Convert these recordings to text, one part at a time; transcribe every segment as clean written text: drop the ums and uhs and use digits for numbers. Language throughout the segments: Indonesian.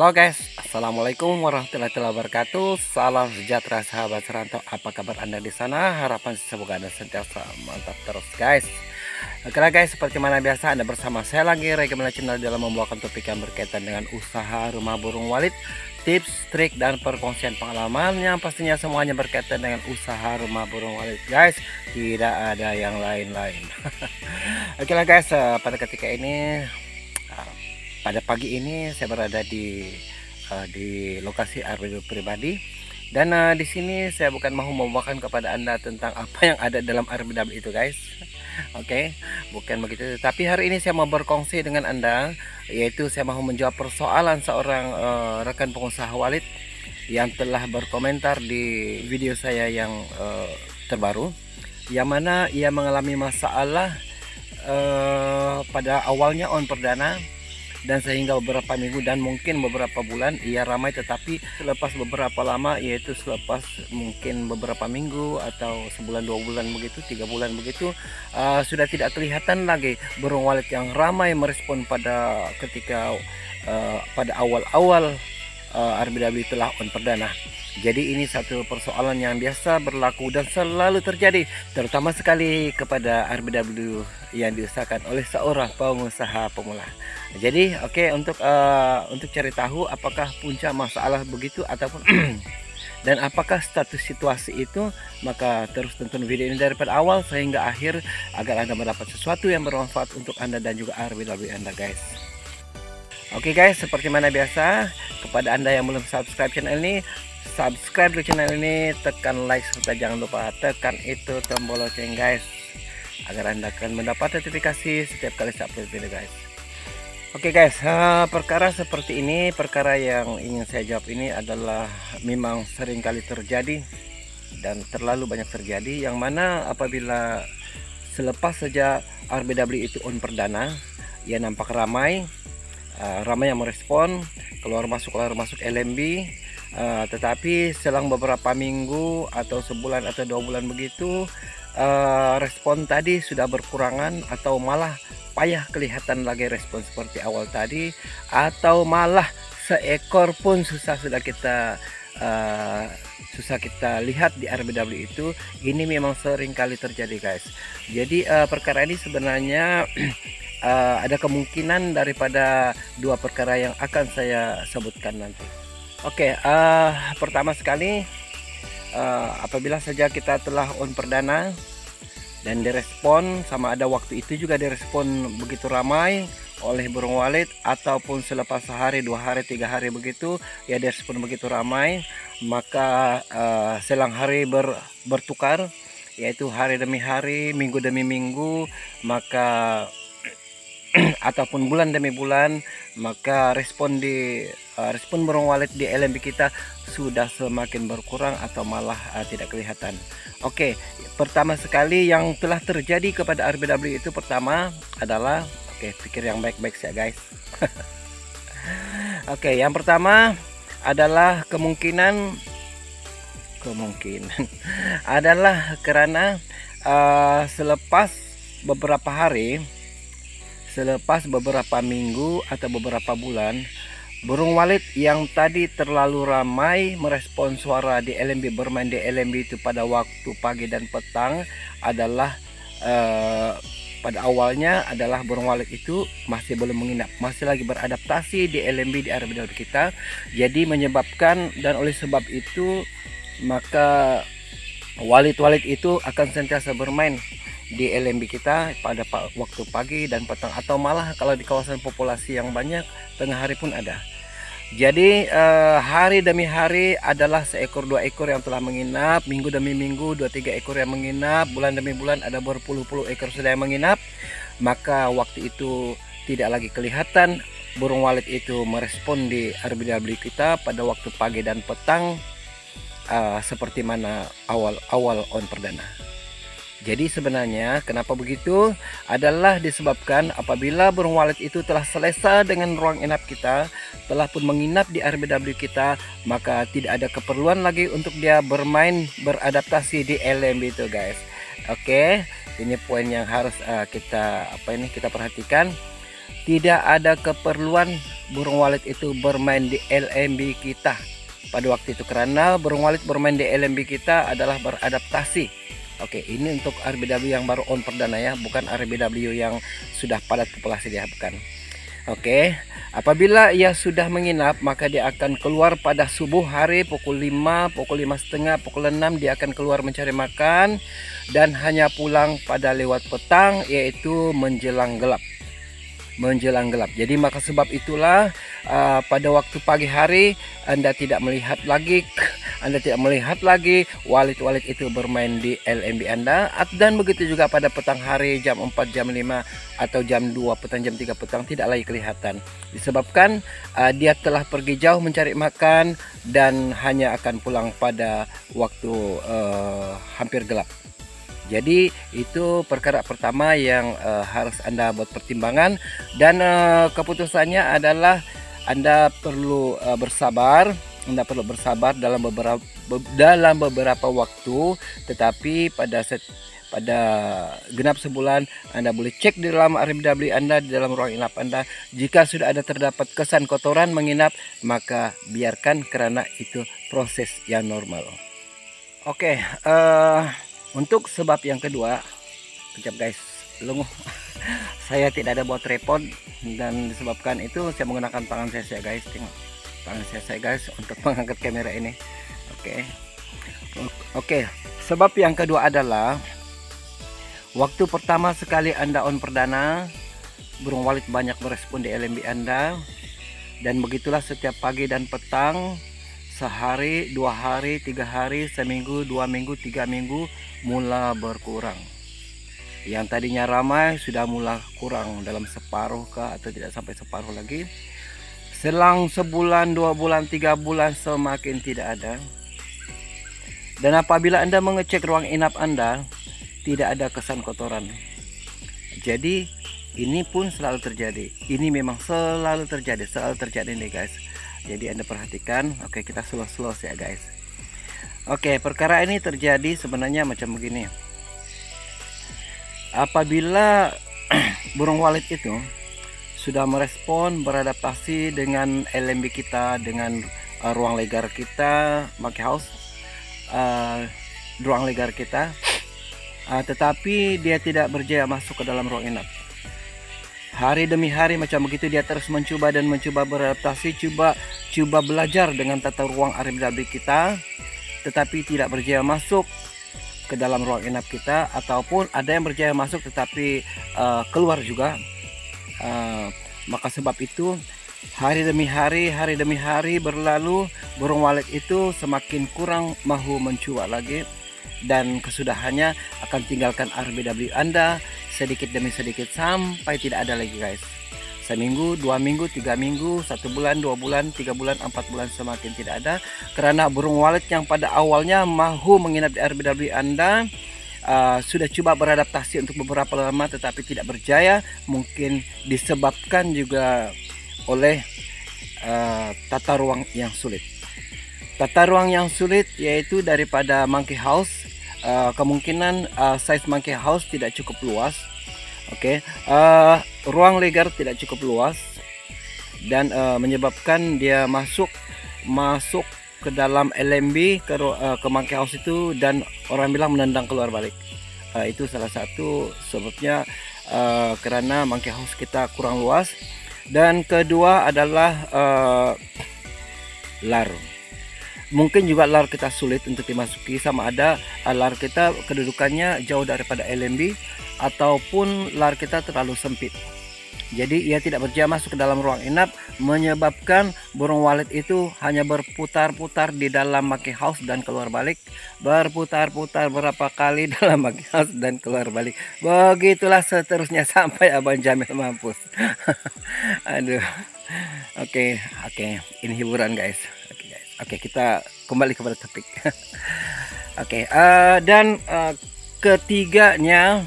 Halo guys, assalamualaikum warahmatullahi wabarakatuh. Salam sejahtera sahabat serantau. Apa kabar Anda di sana? Harapan semoga Anda sentiasa mantap terus guys. Oke lah guys, seperti mana biasa Anda bersama saya lagi Regamela Channel dalam membawakan topik yang berkaitan dengan usaha rumah burung walit, tips, trik dan perkongsian pengalaman yang pastinya semuanya berkaitan dengan usaha rumah burung walit guys. Tidak ada yang lain-lain. Oke lah guys, pada ketika ini pada pagi ini saya berada di lokasi RBW pribadi dan di sini saya bukan mau membawakan kepada Anda tentang apa yang ada dalam RBW itu guys. Oke, bukan begitu. Tapi hari ini saya mau berkongsi dengan Anda, yaitu saya mau menjawab persoalan seorang rekan pengusaha walit yang telah berkomentar di video saya yang terbaru, yang mana ia mengalami masalah pada awalnya on perdana, dan sehingga beberapa minggu dan mungkin beberapa bulan ia ramai, tetapi selepas beberapa lama, yaitu selepas mungkin beberapa minggu atau sebulan 2 bulan begitu, 3 bulan begitu, sudah tidak kelihatan lagi burung walit yang ramai merespon pada ketika pada awal-awal RBW telah on perdana. Jadi ini satu persoalan yang biasa berlaku dan selalu terjadi, terutama sekali kepada RBW yang diusahakan oleh seorang pengusaha pemula. Jadi untuk cari tahu apakah puncak masalah begitu ataupun dan apakah status situasi itu, maka terus tonton video ini daripada awal sehingga akhir agar Anda mendapat sesuatu yang bermanfaat untuk Anda dan juga RBW Anda guys. Oke guys, seperti mana biasa, kepada Anda yang belum subscribe channel ini, subscribe dulu channel ini, tekan like serta jangan lupa tekan itu tombol lonceng guys, agar Anda akan mendapat notifikasi setiap kali saya upload video guys. Oke guys, perkara seperti ini, perkara yang ingin saya jawab ini adalah memang sering kali terjadi dan terlalu banyak terjadi, yang mana apabila selepas saja RBW itu on perdana, ia nampak ramai yang merespon, keluar masuk LMB, tetapi selang beberapa minggu atau sebulan atau 2 bulan begitu, respon tadi sudah berkurangan atau malah payah kelihatan lagi respon seperti awal tadi, atau malah seekor pun susah kita lihat di RBW itu. Ini memang sering kali terjadi guys. Jadi perkara ini sebenarnya ada kemungkinan daripada 2 perkara yang akan saya sebutkan nanti. Pertama sekali, apabila saja kita telah on perdana dan direspon, sama ada waktu itu juga direspon begitu ramai oleh burung walit, ataupun selepas sehari, 2 hari, 3 hari begitu ya direspon begitu ramai, maka selang hari bertukar, yaitu hari demi hari, minggu demi minggu, maka ataupun bulan demi bulan, maka respon burung walit di LMB kita sudah semakin berkurang atau malah tidak kelihatan. Pertama sekali yang telah terjadi kepada RBW itu, pertama adalah, pikir yang baik-baik ya guys. Yang pertama adalah kemungkinan adalah karena selepas beberapa minggu atau beberapa bulan, burung walit yang tadi terlalu ramai merespon suara di LMB, bermain di LMB itu pada waktu pagi dan petang, adalah pada awalnya adalah burung walit itu masih belum menginap, masih lagi beradaptasi di LMB, di RBW kita. Jadi menyebabkan, dan oleh sebab itu maka walit-walit itu akan sentiasa bermain di LMB kita pada waktu pagi dan petang, atau malah kalau di kawasan populasi yang banyak tengah hari pun ada. Jadi hari demi hari adalah seekor 2 ekor yang telah menginap, minggu demi minggu 2-3 ekor yang menginap, bulan demi bulan ada berpuluh-puluh ekor sudah yang menginap. Maka waktu itu tidak lagi kelihatan burung walit itu merespon di RBW kita pada waktu pagi dan petang seperti mana awal on perdana. Jadi sebenarnya kenapa begitu adalah disebabkan apabila burung walit itu telah selesai dengan ruang inap kita, telah pun menginap di RBW kita, maka tidak ada keperluan lagi untuk dia bermain, beradaptasi di LMB itu guys. Ini poin yang harus kita perhatikan. Tidak ada keperluan burung walet itu bermain di LMB kita pada waktu itu, karena burung walet bermain di LMB kita adalah beradaptasi. Oke, ini untuk RBW yang baru on perdana ya, bukan RBW yang sudah padat populasi, dia bukan. Oke, apabila ia sudah menginap, maka dia akan keluar pada subuh hari pukul 5, pukul 5.30, pukul 6 dia akan keluar mencari makan dan hanya pulang pada lewat petang, yaitu menjelang gelap. Jadi maka sebab itulah pada waktu pagi hari Anda tidak melihat lagi walet-walet itu bermain di LMB Anda, dan begitu juga pada petang hari jam 4, jam 5 atau jam 2 petang, jam 3 petang tidak lagi kelihatan, disebabkan dia telah pergi jauh mencari makan dan hanya akan pulang pada waktu hampir gelap. Jadi itu perkara pertama yang harus Anda buat pertimbangan, dan keputusannya adalah Anda perlu bersabar. Anda perlu bersabar dalam beberapa waktu, tetapi pada genap sebulan Anda boleh cek di dalam RBW Anda, di dalam ruang inap Anda. Jika sudah ada terdapat kesan kotoran menginap, maka biarkan, karena itu proses yang normal. Oke, untuk sebab yang kedua, kejap guys, lenguh. Saya tidak ada buat tripod, dan disebabkan itu saya menggunakan tangan saya guys. Tengok tangan saya guys untuk mengangkat kamera ini. Oke. Sebab yang kedua adalah waktu pertama sekali Anda on perdana, burung walet banyak berespon di LMB Anda, dan begitulah setiap pagi dan petang, sehari, 2 hari, 3 hari, seminggu, 2 minggu, 3 minggu mulai berkurang. Yang tadinya ramai sudah mulai kurang dalam separuh atau tidak sampai separuh lagi. Selang sebulan, 2 bulan, 3 bulan semakin tidak ada. Dan apabila Anda mengecek ruang inap Anda, tidak ada kesan kotoran. Jadi ini pun selalu terjadi. Ini memang selalu terjadi nih guys. Jadi Anda perhatikan. Oke, kita slow ya guys. Oke, perkara ini terjadi sebenarnya macam begini. Apabila burung walet itu sudah merespon, beradaptasi dengan LMB kita, dengan ruang legar kita, monkey house, ruang legar kita, tetapi dia tidak berjaya masuk ke dalam ruang inap. Hari demi hari macam begitu, dia terus mencoba beradaptasi, coba belajar dengan tata ruang RBW kita, tetapi tidak berjaya masuk ke dalam ruang inap kita, ataupun ada yang berjaya masuk tetapi keluar juga. Maka sebab itu hari demi hari berlalu, burung walet itu semakin kurang mahu mencuat lagi, dan kesudahannya akan tinggalkan RBW Anda sedikit demi sedikit sampai tidak ada lagi guys. Seminggu, 2 minggu, 3 minggu, 1 bulan, 2 bulan, 3 bulan, 4 bulan semakin tidak ada, karena burung walet yang pada awalnya mahu menginap di RBW Anda sudah coba beradaptasi untuk beberapa lama tetapi tidak berjaya. Mungkin disebabkan juga oleh tata ruang yang sulit. Tata ruang yang sulit yaitu daripada monkey house. Kemungkinan size monkey house tidak cukup luas. Ruang legar tidak cukup luas, dan menyebabkan dia masuk ke dalam LMB ke monkey house itu, dan orang bilang menendang keluar balik. Itu salah satu sebabnya, karena monkey house kita kurang luas. Dan kedua adalah lar. Mungkin juga lar kita sulit untuk dimasuki, sama ada lar kita kedudukannya jauh daripada LMB, ataupun lar kita terlalu sempit. Jadi ia tidak berjaya masuk ke dalam ruang inap, menyebabkan burung walet itu hanya berputar-putar di dalam monkey house dan keluar balik, berputar-putar berapa kali dalam monkey house dan keluar balik. Begitulah seterusnya sampai Abang Jamil mampus. Aduh. Oke, ini hiburan guys. Oke, kita kembali kepada topik. Dan ketiganya,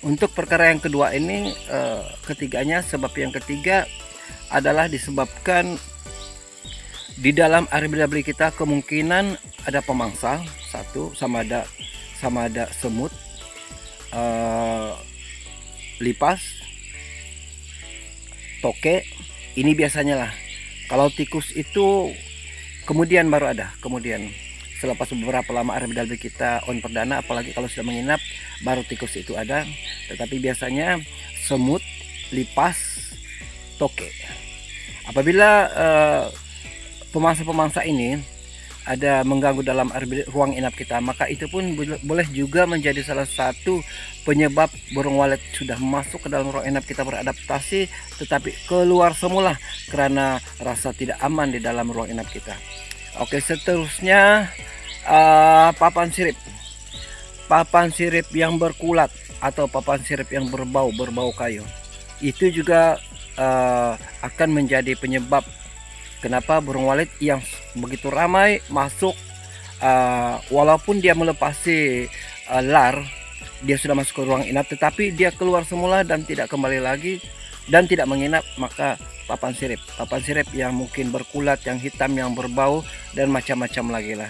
untuk perkara yang kedua ini, sebab yang ketiga adalah disebabkan di dalam RBW kita kemungkinan ada pemangsa, satu, sama ada semut, lipas, toke, Ini biasanya lah. Kalau tikus itu kemudian baru ada, kemudian selepas beberapa lama RBW kita on perdana, apalagi kalau sudah menginap, baru tikus itu ada. Tetapi biasanya semut, lipas, toke. Apabila pemangsa-pemangsa ini ada mengganggu dalam ruang inap kita, maka itu pun boleh juga menjadi salah satu penyebab burung walet sudah masuk ke dalam ruang inap kita beradaptasi tetapi keluar semula karena rasa tidak aman di dalam ruang inap kita. Oke, seterusnya papan sirip yang berkulat atau papan sirip yang berbau kayu, itu juga akan menjadi penyebab kenapa burung walet yang begitu ramai masuk, walaupun dia melepasi lar, dia sudah masuk ke ruang inap, tetapi dia keluar semula dan tidak kembali lagi dan tidak menginap, maka papan sirip yang mungkin berkulat, yang hitam, yang berbau, dan macam-macam lagi lah.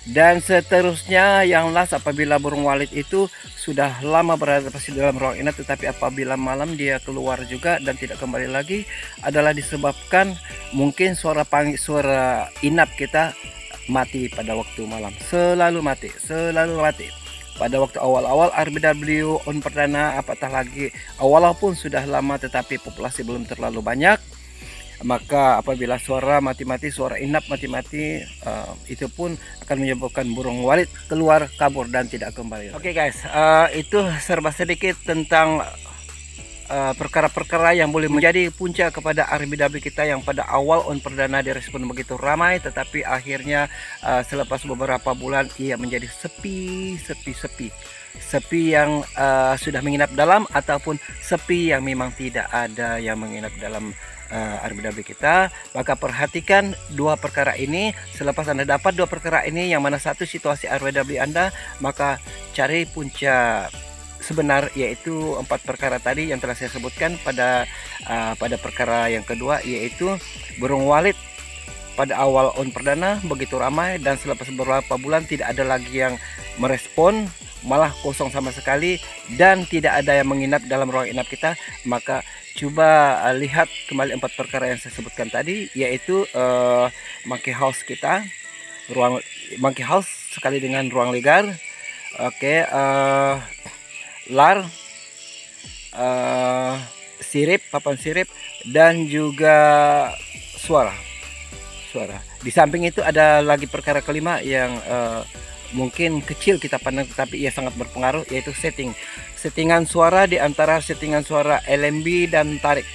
Dan seterusnya yang last, apabila burung walet itu sudah lama berada di dalam ruang inap tetapi apabila malam dia keluar juga dan tidak kembali lagi, adalah disebabkan mungkin suara inap kita mati pada waktu malam, selalu mati pada waktu awal-awal RBW on perdana, apatah lagi walaupun sudah lama tetapi populasi belum terlalu banyak. Maka apabila suara mati-mati, suara inap mati-mati, itu pun akan menyebabkan burung walet keluar, kabur, dan tidak kembali. Oke guys, itu serba sedikit tentang perkara-perkara yang boleh menjadi punca kepada RBW kita yang pada awal on perdana direspon begitu ramai, tetapi akhirnya selepas beberapa bulan ia menjadi sepi yang sudah menginap dalam, ataupun sepi yang memang tidak ada yang menginap dalam RBW kita. Maka perhatikan dua perkara ini. Selepas Anda dapat dua perkara ini, yang mana satu situasi RBW Anda, maka cari punca sebenar, yaitu 4 perkara tadi yang telah saya sebutkan pada perkara yang kedua, yaitu burung walet pada awal on perdana begitu ramai dan selepas beberapa bulan tidak ada lagi yang merespon, malah kosong sama sekali dan tidak ada yang menginap dalam ruang inap kita. Maka coba lihat kembali 4 perkara yang saya sebutkan tadi, yaitu monkey house kita, ruang monkey house sekali dengan ruang ligar. Oke, lar, papan sirip, dan juga suara. Di samping itu ada lagi perkara kelima yang mungkin kecil kita pandang tetapi ia sangat berpengaruh, yaitu settingan suara di antara settingan suara LMB dan tarik.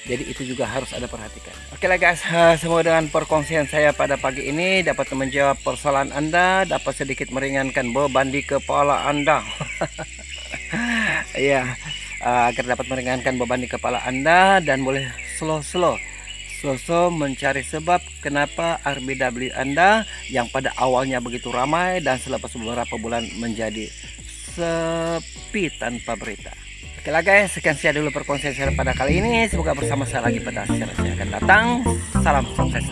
Jadi itu juga harus Anda perhatikan. Oke lah guys, semua dengan perkongsian saya pada pagi ini dapat menjawab persoalan Anda, dapat sedikit meringankan beban di kepala Anda. Ya, agar dapat meringankan beban di kepala Anda dan boleh slow mencari sebab kenapa RBW Anda yang pada awalnya begitu ramai dan selepas beberapa bulan menjadi sepi tanpa berita. Oke lah guys, sekian saja dulu perkongsian saya pada kali ini. Semoga bersama saya lagi pada siaran saya akan datang. Salam sukses.